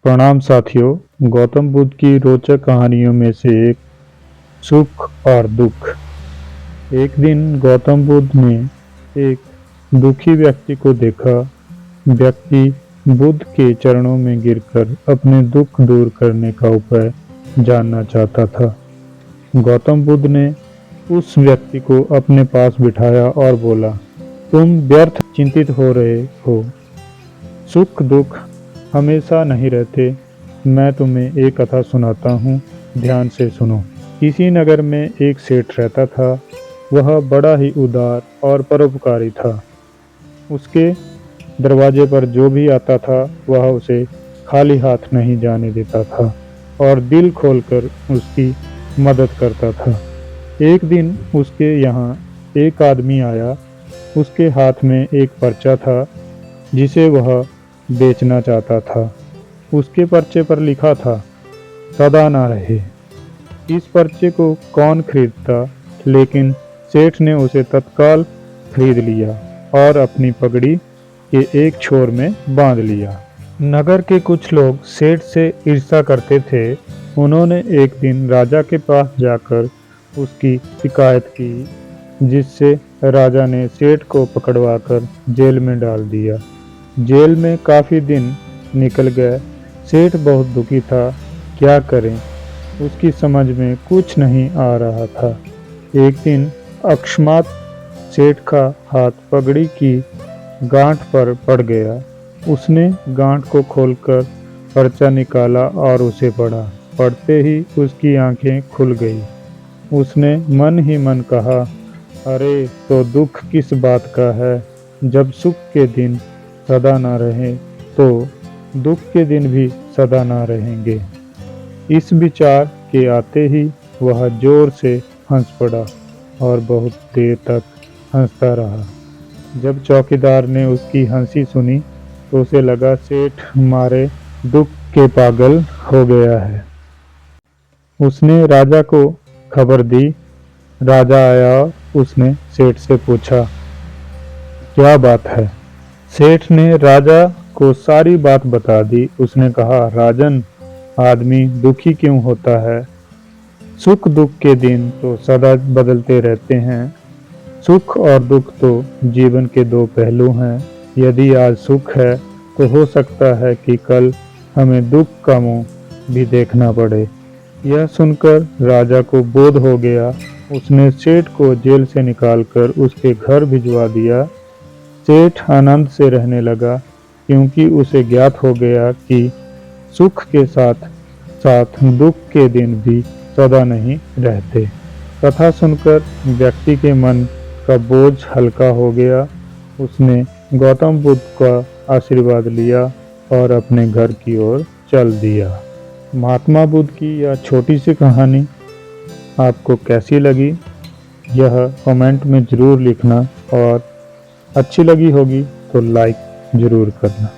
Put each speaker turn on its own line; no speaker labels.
प्रणाम साथियों। गौतम बुद्ध की रोचक कहानियों में से एक सुख और दुख। एक दिन गौतम बुद्ध ने एक दुखी व्यक्ति को देखा। व्यक्ति बुद्ध के चरणों में गिरकर अपने दुख दूर करने का उपाय जानना चाहता था। गौतम बुद्ध ने उस व्यक्ति को अपने पास बिठाया और बोला, तुम व्यर्थ चिंतित हो रहे हो। सुख दुख हमेशा नहीं रहते। मैं तुम्हें एक कथा सुनाता हूँ, ध्यान से सुनो। किसी नगर में एक सेठ रहता था। वह बड़ा ही उदार और परोपकारी था। उसके दरवाजे पर जो भी आता था वह उसे खाली हाथ नहीं जाने देता था और दिल खोलकर उसकी मदद करता था। एक दिन उसके यहाँ एक आदमी आया। उसके हाथ में एक पर्चा था जिसे वह बेचना चाहता था। उसके पर्चे पर लिखा था, सदा ना रहे। इस पर्चे को कौन खरीदता, लेकिन सेठ ने उसे तत्काल खरीद लिया और अपनी पगड़ी के एक छोर में बांध लिया। नगर के कुछ लोग सेठ से ईर्ष्या करते थे। उन्होंने एक दिन राजा के पास जाकर उसकी शिकायत की, जिससे राजा ने सेठ को पकड़वाकर जेल में डाल दिया। जेल में काफी दिन निकल गए। सेठ बहुत दुखी था। क्या करें, उसकी समझ में कुछ नहीं आ रहा था। एक दिन अकस्मात सेठ का हाथ पगड़ी की गांठ पर पड़ गया। उसने गांठ को खोलकर पर्चा निकाला और उसे पढ़ा। पढ़ते ही उसकी आंखें खुल गई। उसने मन ही मन कहा, अरे तो दुख किस बात का है। जब सुख के दिन सदा ना रहे तो दुख के दिन भी सदा ना रहेंगे। इस विचार के आते ही वह जोर से हंस पड़ा और बहुत देर तक हंसता रहा। जब चौकीदार ने उसकी हंसी सुनी तो उसे लगा सेठ मारे दुख के पागल हो गया है। उसने राजा को खबर दी। राजा आया। उसने सेठ से पूछा, क्या बात है। सेठ ने राजा को सारी बात बता दी। उसने कहा, राजन, आदमी दुखी क्यों होता है। सुख दुख के दिन तो सदा बदलते रहते हैं। सुख और दुख तो जीवन के दो पहलू हैं। यदि आज सुख है तो हो सकता है कि कल हमें दुख का मुंह भी देखना पड़े। यह सुनकर राजा को बोध हो गया। उसने सेठ को जेल से निकालकर उसके घर भिजवा दिया। सेठ आनंद से रहने लगा, क्योंकि उसे ज्ञात हो गया कि सुख के साथ साथ दुख के दिन भी सदा नहीं रहते। कथा सुनकर व्यक्ति के मन का बोझ हल्का हो गया। उसने गौतम बुद्ध का आशीर्वाद लिया और अपने घर की ओर चल दिया। महात्मा बुद्ध की यह छोटी सी कहानी आपको कैसी लगी, यह कमेंट में ज़रूर लिखना और अच्छी लगी होगी तो लाइक ज़रूर करना।